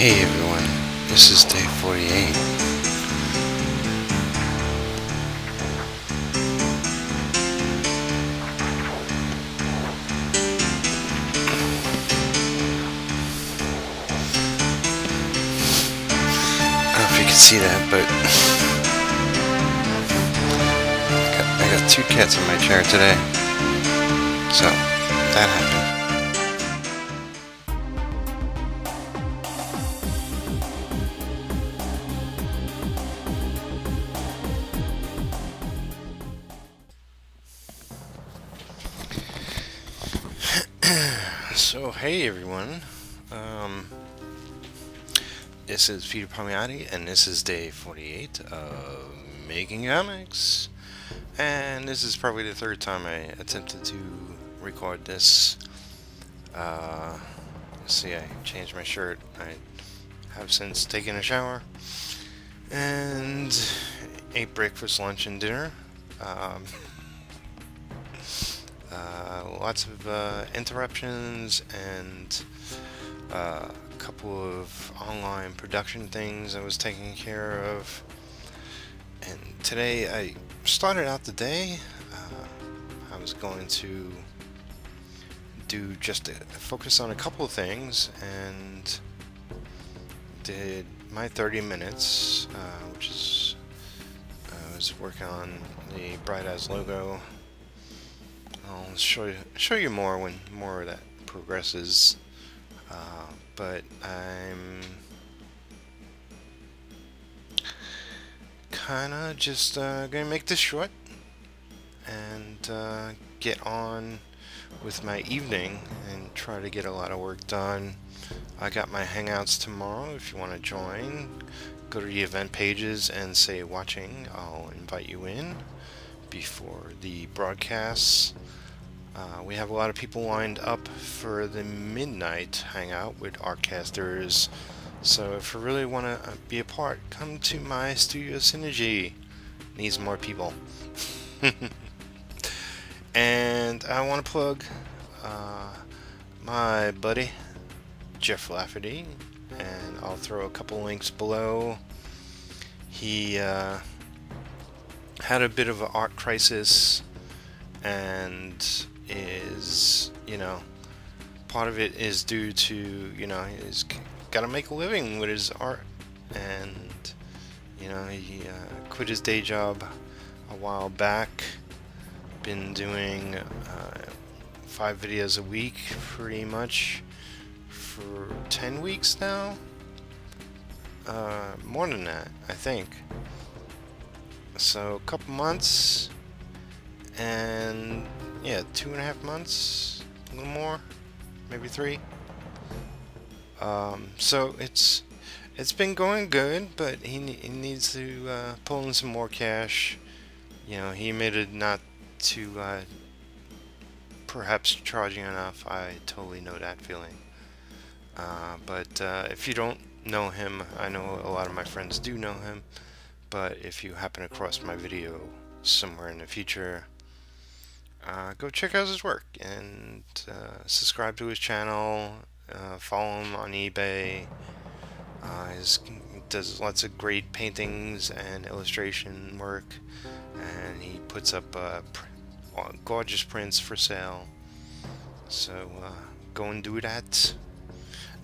Hey everyone, this is day 48. I don't know if you can see that, but I got two cats in my chair today. So, that happened. So, hey everyone. Um, this is Peter Palmiotti, and this is day 48 of Making Comics. And this is probably the third time I attempted to record this. See, I changed my shirt. I have since taken a shower and ate breakfast, lunch, and dinner. Um, Lots of interruptions and a couple of online production things I was taking care of. And today I started out the day. I was going to do just focus on a couple of things and did my 30 minutes, which is I was working on the Bright Eyes logo. I'll show you more when more of that progresses. But I'm kinda just gonna make this short and get on with my evening and try to get a lot of work done. I got my hangouts tomorrow. If you want to join, go to the event pages and say watching. I'll invite you in before the broadcasts. We have a lot of people lined up for the midnight hangout with Artcasters. So if you really want to be a part, come to my Studio Synergy. Needs more people. And I want to plug my buddy Jeff Lafferty, and I'll throw a couple links below. He had a bit of an art crisis, and is, part of it is due to, he's got to make a living with his art, and, he quit his day job a while back. Been doing 5 videos a week pretty much for 10 weeks now. More than that, I think. So a couple months, and yeah, 2.5 months, a little more, maybe 3. So it's been going good, but he needs to pull in some more cash. He admitted not to perhaps charging enough. I totally know that feeling. But if you don't know him, I know a lot of my friends do know him. But if you happen across my video somewhere in the future, go check out his work and subscribe to his channel. Follow him on eBay. He does lots of great paintings and illustration work, and he puts up gorgeous prints for sale. So go and do that.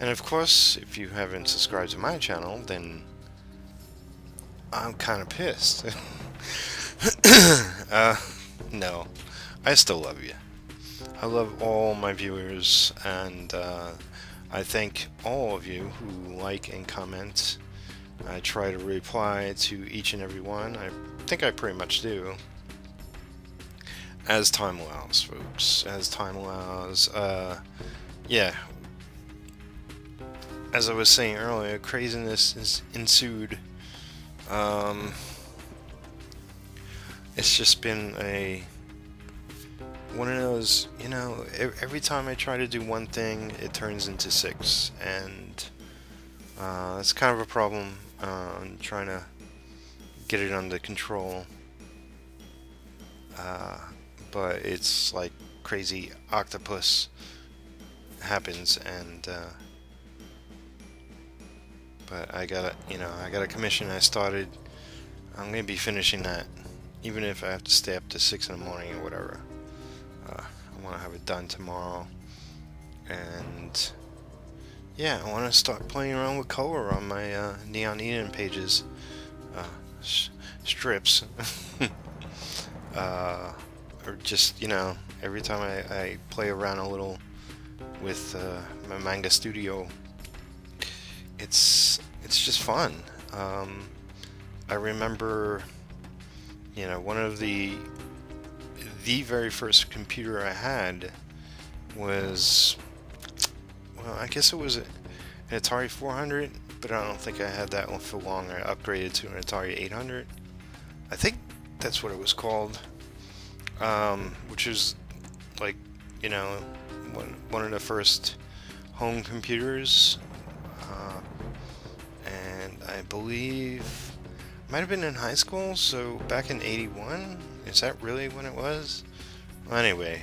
And of course, if you haven't subscribed to my channel, then I'm kind of pissed. No, I still love you. I love all my viewers, and I thank all of you who like and comment. I try to reply to each and every one. I think I pretty much do. As time allows, folks. As time allows. Yeah. As I was saying earlier, craziness is ensued. It's just been one of those, every time I try to do one thing, it turns into 6, and it's kind of a problem. I'm trying to get it under control, but it's like crazy octopus happens, and But I got I got a commission I started. I'm gonna be finishing that, even if I have to stay up to 6 in the morning or whatever. I want to have it done tomorrow, and yeah, I want to start playing around with color on my Neon Eden pages, uh, strips, uh, or just every time I play around a little with my manga studio, it's just fun. I remember, one of the very first computer I had was, well, I guess it was an Atari 400, but I don't think I had that one for long. I upgraded to an Atari 800. I think that's what it was called, which is like, one of the first home computers, and I believe might have been in high school, so back in 81. Is that really when it was? Well, anyway,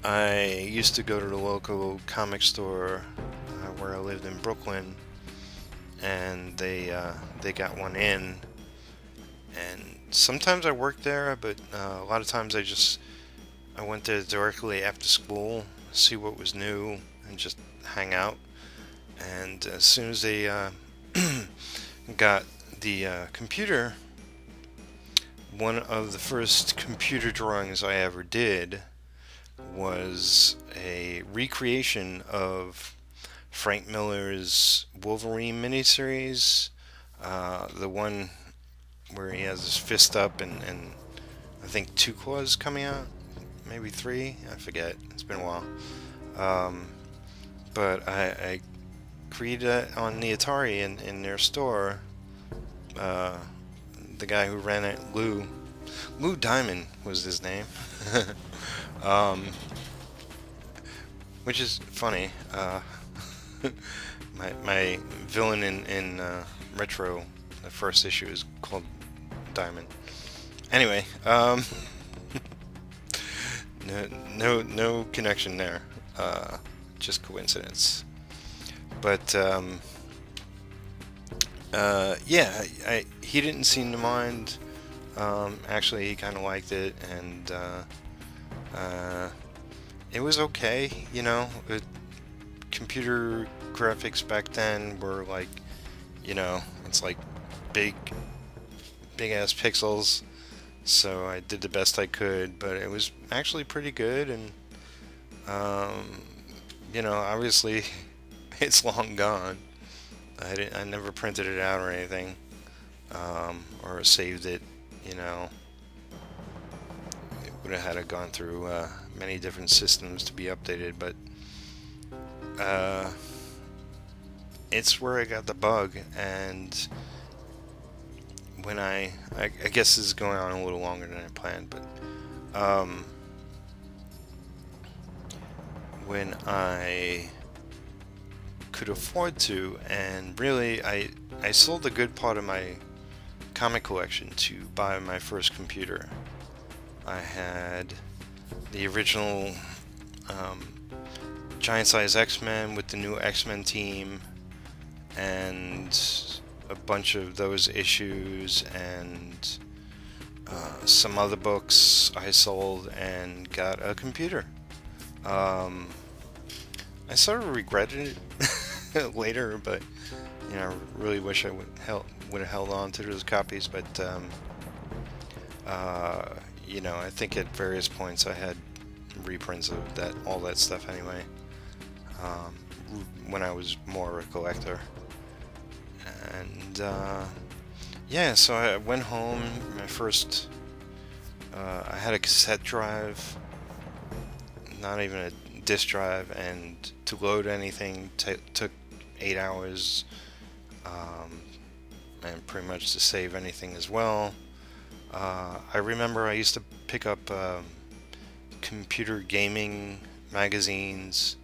I used to go to the local comic store where I lived in Brooklyn, and they got one in, and sometimes I worked there, but a lot of times I went there directly after school, see what was new, and just hang out. And as soon as they got the computer, one of the first computer drawings I ever did was a recreation of Frank Miller's Wolverine miniseries, the one where he has his fist up and I think two claws coming out, maybe three, I forget, it's been a while. But I created that on the Atari in their store. The guy who ran it, Lou Diamond was his name. um, which is funny. My villain in Retro, the first issue, is called Diamond. Anyway, no connection there. Just coincidence. But yeah, he didn't seem to mind. Actually, he kind of liked it, and it was okay. Computer graphics back then were like, it's like big ass pixels. So I did the best I could, but it was actually pretty good, and obviously it's long gone. I never printed it out or anything, or saved it. It would have had to gone through many different systems to be updated, but it's where I got the bug. And when I guess this is going on a little longer than I planned, but when I could afford to, and really I sold a good part of my comic collection to buy my first computer. I had the original Giant Size X-Men with the new X-Men team, and a bunch of those issues, and some other books I sold and got a computer. I sort of regretted it later, but I really wish I would have held on to those copies. But I think at various points I had reprints of all that stuff anyway. When I was more a collector, and yeah, so I went home. My first, I had a cassette drive, not even a disk drive, and to load anything took 8 hours, and pretty much to save anything as well. I remember I used to pick up computer gaming magazines,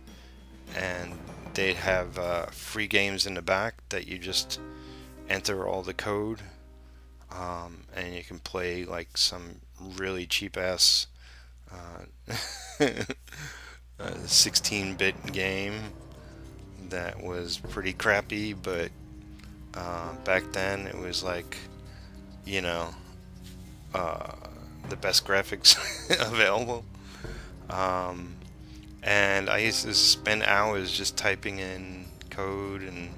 and they'd have free games in the back that you just enter all the code, and you can play like some really cheap ass 16-bit game that was pretty crappy, but back then it was like, you know, uh, the best graphics available. Um, and I used to spend hours just typing in code and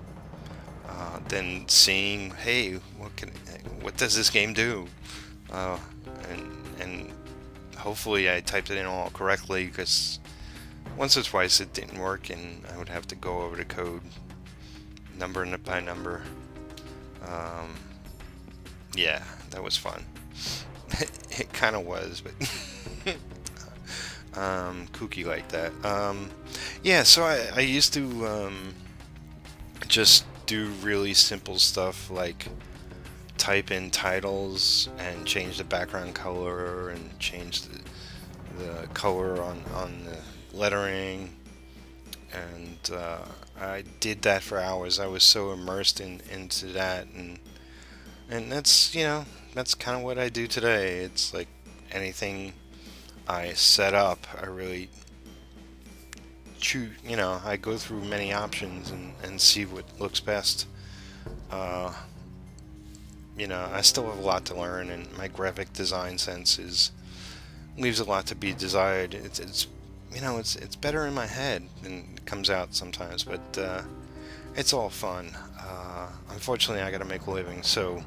then seeing, hey, what does this game do? Uh, and hopefully I typed it in all correctly, because once or twice it didn't work, and I would have to go over the code number by number. Yeah, that was fun. It kind of was, but kooky like that. Yeah, so I used to just do really simple stuff like type in titles and change the background color and change the color on the lettering, and I did that for hours. I was so immersed into that, and that's, that's kind of what I do today. It's like anything I set up, I really choose, I go through many options and see what looks best. uh, I still have a lot to learn, and my graphic design sense leaves a lot to be desired. It's better in my head than it comes out sometimes, but it's all fun. Unfortunately, I gotta make a living, so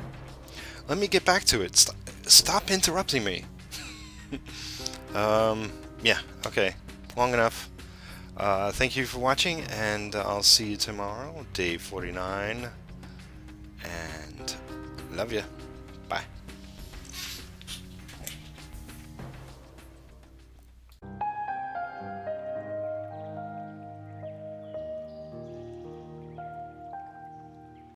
let me get back to it. Stop interrupting me. Yeah, okay, long enough. Thank you for watching, and I'll see you tomorrow, day 49, and love you. Bye.